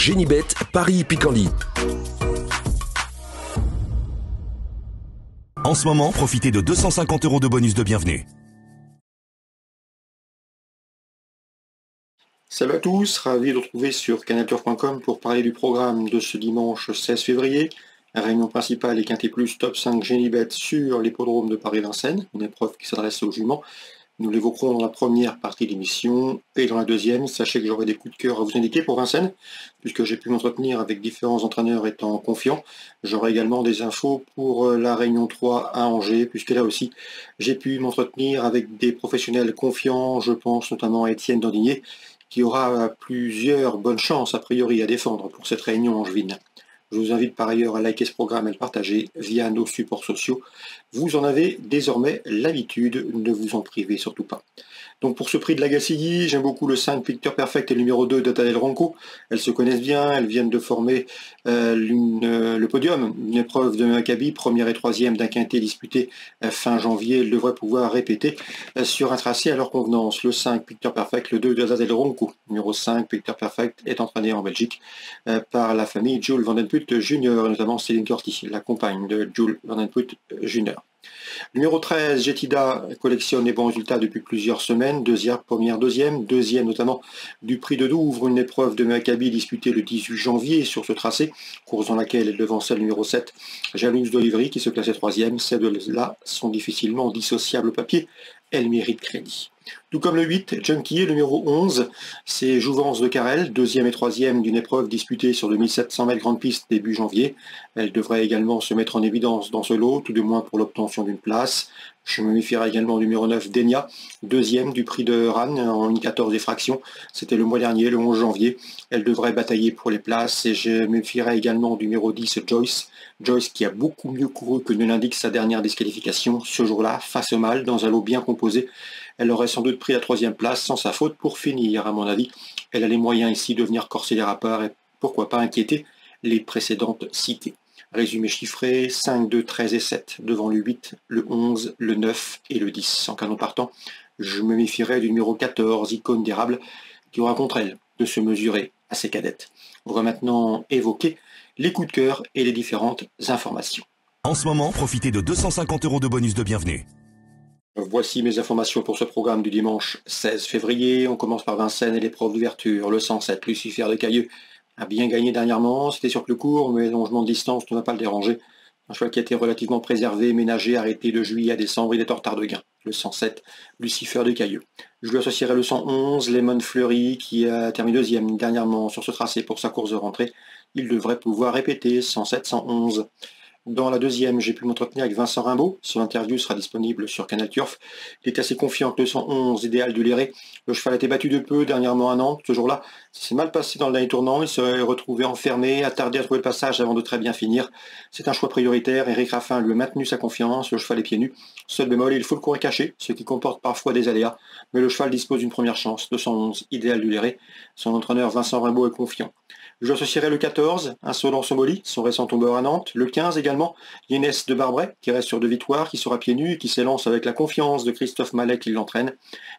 Génibet, Paris-Picardie. En ce moment, profitez de 250 € de bonus de bienvenue. Salut à tous, ravi de vous retrouver sur canalturf.com pour parler du programme de ce dimanche 16 février. Réunion principale et Quintet Plus Top 5 Génibet sur l'hippodrome de Paris-Vincennes, une épreuve qui s'adresse aux juments. Nous l'évoquerons dans la première partie de l'émission et dans la deuxième, sachez que j'aurai des coups de cœur à vous indiquer pour Vincennes, puisque j'ai pu m'entretenir avec différents entraîneurs étant confiants. J'aurai également des infos pour la Réunion 3 à Angers, puisque là aussi, j'ai pu m'entretenir avec des professionnels confiants, je pense notamment à Étienne Dandigné, qui aura plusieurs bonnes chances a priori à défendre pour cette réunion angevine. Je vous invite par ailleurs à liker ce programme et le partager via nos supports sociaux. Vous en avez désormais l'habitude, ne vous en privez surtout pas. Donc pour ce prix de la Gacilly, j'aime beaucoup le 5 Picture Perfect et le numéro 2 de Tadel Ranco. Elles se connaissent bien, elles viennent de former le podium, une épreuve de Maccabi, première et troisième d'un quintet disputé fin janvier. Elles devraient pouvoir répéter sur un tracé à leur convenance. Le 5 Picture Perfect, le 2 de Tadel Ranco. Numéro 5 Picture Perfect est entraîné en Belgique par la famille Jules Van Den Put Jr., notamment Céline Corti, la compagne de Jules Van Den Put Jr. Numéro 13, Jetida collectionne les bons résultats depuis plusieurs semaines, deuxième notamment du prix de Douvres, une épreuve de Maccabi disputée le 18 janvier sur ce tracé, course dans laquelle elle devançait le numéro 7, Jalous d'Olivry qui se classait troisième. Ces deux-là sont difficilement dissociables au papier, elles méritent crédit. Tout comme le 8, Junkie, le numéro 11, c'est Jouvence de Carrel, deuxième et troisième d'une épreuve disputée sur 2700 mètres grande piste début janvier. Elle devrait également se mettre en évidence dans ce lot, tout du moins pour l'obtention d'une place. Je me méfierai également du numéro 9, Denia, deuxième du prix de Rennes en 1,14 fractions. C'était le mois dernier, le 11 janvier. Elle devrait batailler pour les places. Et je me méfierai également du numéro 10, Joyce. Joyce qui a beaucoup mieux couru que ne l'indique sa dernière disqualification. Ce jour-là, face au mal, dans un lot bien composé, elle aurait sans doute pris la troisième place sans sa faute pour finir, à mon avis. Elle a les moyens ici de venir corser les rapports et pourquoi pas inquiéter les précédentes citées. Résumé chiffré, 5, 2, 13 et 7, devant le 8, le 11, le 9 et le 10. En canon partant, je me méfierais du numéro 14, Icône d'érable, qui aura contre elle de se mesurer à ses cadettes. On va maintenant évoquer les coups de cœur et les différentes informations. En ce moment, profitez de 250 € de bonus de bienvenue. Voici mes informations pour ce programme du dimanche 16 février. On commence par Vincennes et l'épreuve d'ouverture. Le 107, Lucifer de Cailleux, a bien gagné dernièrement. C'était sur plus court, mais l'allongement de distance ne va pas le déranger. Un cheval qui a été relativement préservé, ménagé, arrêté de juillet à décembre. Il est en retard de gain. Le 107, Lucifer de Cailleux. Je lui associerai le 111, Lemon Fleury, qui a terminé deuxième dernièrement sur ce tracé pour sa course de rentrée. Il devrait pouvoir répéter 107, 111. Dans la deuxième, j'ai pu m'entretenir avec Vincent Rimbaud. Son interview sera disponible sur Canal Turf. Il est assez confiant que le 111, idéal du Léré. Le cheval a été battu de peu dernièrement à Nantes. Ce jour-là, ça s'est mal passé dans le dernier tournant. Il s'est retrouvé enfermé, attardé à trouver le passage avant de très bien finir. C'est un choix prioritaire. Éric Raffin lui a maintenu sa confiance. Le cheval est pieds nus. Seul bémol, il faut le courir caché, ce qui comporte parfois des aléas. Mais le cheval dispose d'une première chance. Le 111, idéal du Léré. Son entraîneur Vincent Rimbaud est confiant. Je associerai le 14, Insolent Somoli, son récent tombeur à Nantes. Le 15 également, Yénès de Barbret, qui reste sur 2 victoires, qui sera pieds nus et qui s'élance avec la confiance de Christophe Mallet qui l'entraîne.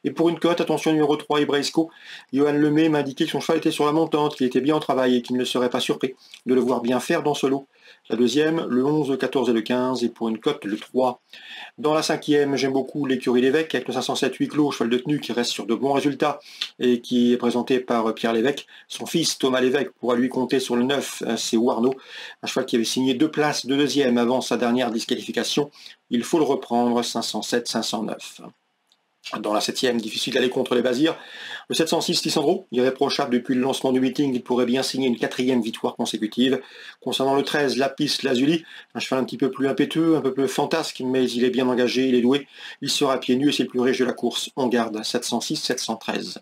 Et pour une cote, attention numéro 3, Ibraisco. Johan Lemay m'a indiqué que son cheval était sur la montante, qu'il était bien en travail et qu'il ne serait pas surpris de le voir bien faire dans ce lot. La deuxième, le 11, le 14 et le 15, et pour une cote, le 3. Dans la cinquième, j'aime beaucoup l'écurie Lévesque, avec le 507 huis clos, cheval de tenue, qui reste sur de bons résultats, et qui est présenté par Pierre Lévesque. Son fils, Thomas Lévesque, pourra lui compter sur le 9, c'est Warno, un cheval qui avait signé 2 places de deuxième avant sa dernière disqualification. Il faut le reprendre, 507, 509. Dans la 7e, difficile d'aller contre les Bazirs. Le 706, Lissandro, irréprochable depuis le lancement du meeting, il pourrait bien signer une 4e victoire consécutive. Concernant le 13, Lapis Lazuli, un cheval un petit peu plus impétueux, un peu plus fantasque, mais il est bien engagé, il est doué. Il sera pieds nus et c'est le plus riche de la course. On garde 706, 713.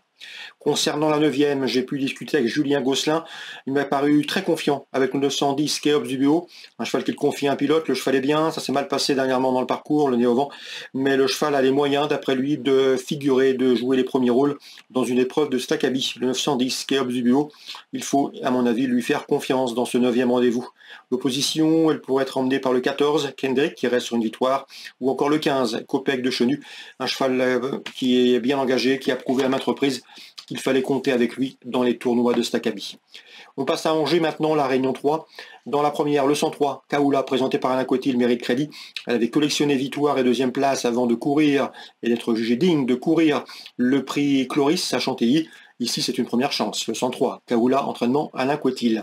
Concernant la 9e, j'ai pu discuter avec Julien Gosselin. Il m'a paru très confiant avec le 910 Kéops du Bureau, un cheval qu'il confie à un pilote. Le cheval est bien, ça s'est mal passé dernièrement dans le parcours, le nez au vent, mais le cheval a les moyens, d'après lui, de figurer, de jouer les premiers rôles dans une épreuve de Staccabi. Le 910 Kéops du Bureau, il faut, à mon avis, lui faire confiance dans ce 9e rendez-vous. L'opposition, elle pourrait être emmenée par le 14, Kendrick, qui reste sur une victoire, ou encore le 15, Copec de Chenu, un cheval qui est bien engagé, qui a prouvé à maintes reprises qu'il fallait compter avec lui dans les tournois de Staccabi. On passe à Angers maintenant, la Réunion 3. Dans la première, le 103, Kaoula, présenté par Alain Coty, le mérite crédit. Elle avait collectionné victoire et deuxième place avant de courir et d'être jugée digne de courir le prix Cloris à Chantilly. Ici, c'est une première chance. Le 103, Kaoula, entraînement Alain Coty.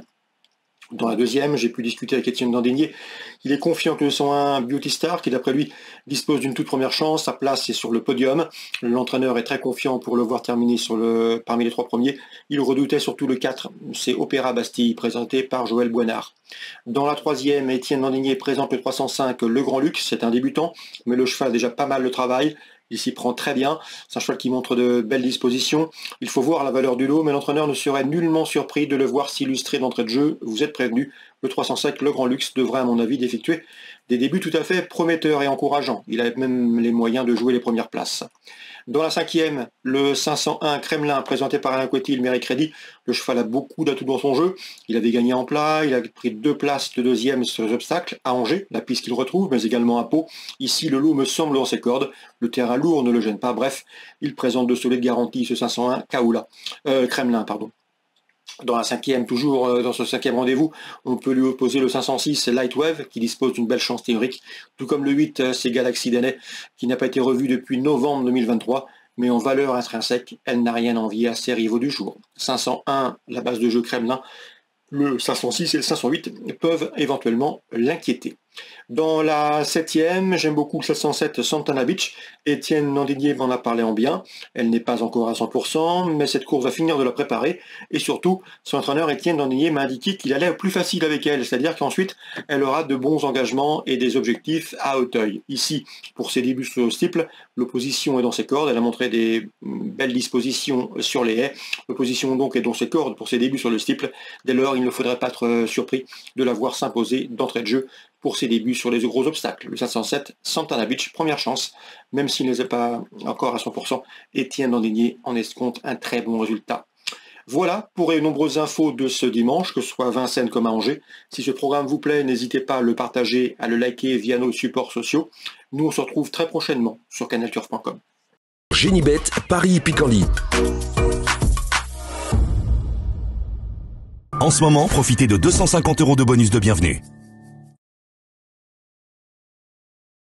Dans la deuxième, j'ai pu discuter avec Étienne Dandinier. Il est confiant que le 101 Beauty Star, qui d'après lui dispose d'une toute première chance, sa place est sur le podium. L'entraîneur est très confiant pour le voir terminer parmi les trois premiers. Il redoutait surtout le 4, c'est Opéra Bastille, présenté par Joël Boinard. Dans la troisième, Étienne Dandinier présente le 305 Le Grand Luxe, c'est un débutant, mais le cheval a déjà pas mal de travail. Il s'y prend très bien, c'est un cheval qui montre de belles dispositions. Il faut voir la valeur du lot, mais l'entraîneur ne serait nullement surpris de le voir s'illustrer d'entrée de jeu. Vous êtes prévenus, le 305, le Grand Luxe, devrait à mon avis d'effectuer des débuts tout à fait prometteurs et encourageants. Il a même les moyens de jouer les premières places. Dans la cinquième, le 501 Kremlin, présenté par Alain Coty, le mérite crédit. Le cheval a beaucoup d'atouts dans son jeu. Il avait gagné en plat, il a pris 2 places de deuxième sur les obstacles, à Angers, la piste qu'il retrouve, mais également à Pau. Ici, le lot me semble dans ses cordes. Le terrain lourd ne le gêne pas. Bref, il présente de solides garanties, ce 501 Kremlin. Dans la cinquième, toujours dans ce cinquième rendez-vous, on peut lui opposer le 506 Lightwave, qui dispose d'une belle chance théorique, tout comme le 8 c'est Galaxy Dennet, qui n'a pas été revu depuis novembre 2023, mais en valeur intrinsèque, elle n'a rien à envier à ses rivaux du jour. 501, la base de jeu Kremlin, le 506 et le 508 peuvent éventuellement l'inquiéter. Dans la septième, j'aime beaucoup le 707 Santana Beach. Étienne Dandinier m'en a parlé en bien. Elle n'est pas encore à 100%, mais cette course va finir de la préparer. Et surtout, son entraîneur Étienne Dandinier m'a indiqué qu'il allait plus facile avec elle, c'est-à-dire qu'ensuite, elle aura de bons engagements et des objectifs à Auteuil. Ici, pour ses débuts sur le steeple, l'opposition est dans ses cordes. Elle a montré des belles dispositions sur les haies. L'opposition donc est dans ses cordes pour ses débuts sur le steeple. Dès lors, il ne faudrait pas être surpris de la voir s'imposer d'entrée de jeu pour ses débuts sur les gros obstacles. Le 507, Santana Beach, première chance, même s'il n'est pas encore à 100%, Étienne Dandinier en escompte un très bon résultat. Voilà pour les nombreuses infos de ce dimanche, que ce soit à Vincennes comme à Angers. Si ce programme vous plaît, n'hésitez pas à le partager, à le liker via nos supports sociaux. Nous, on se retrouve très prochainement sur canalturf.com. Génibet, Paris Picardie. En ce moment, profitez de 250 € de bonus de bienvenue.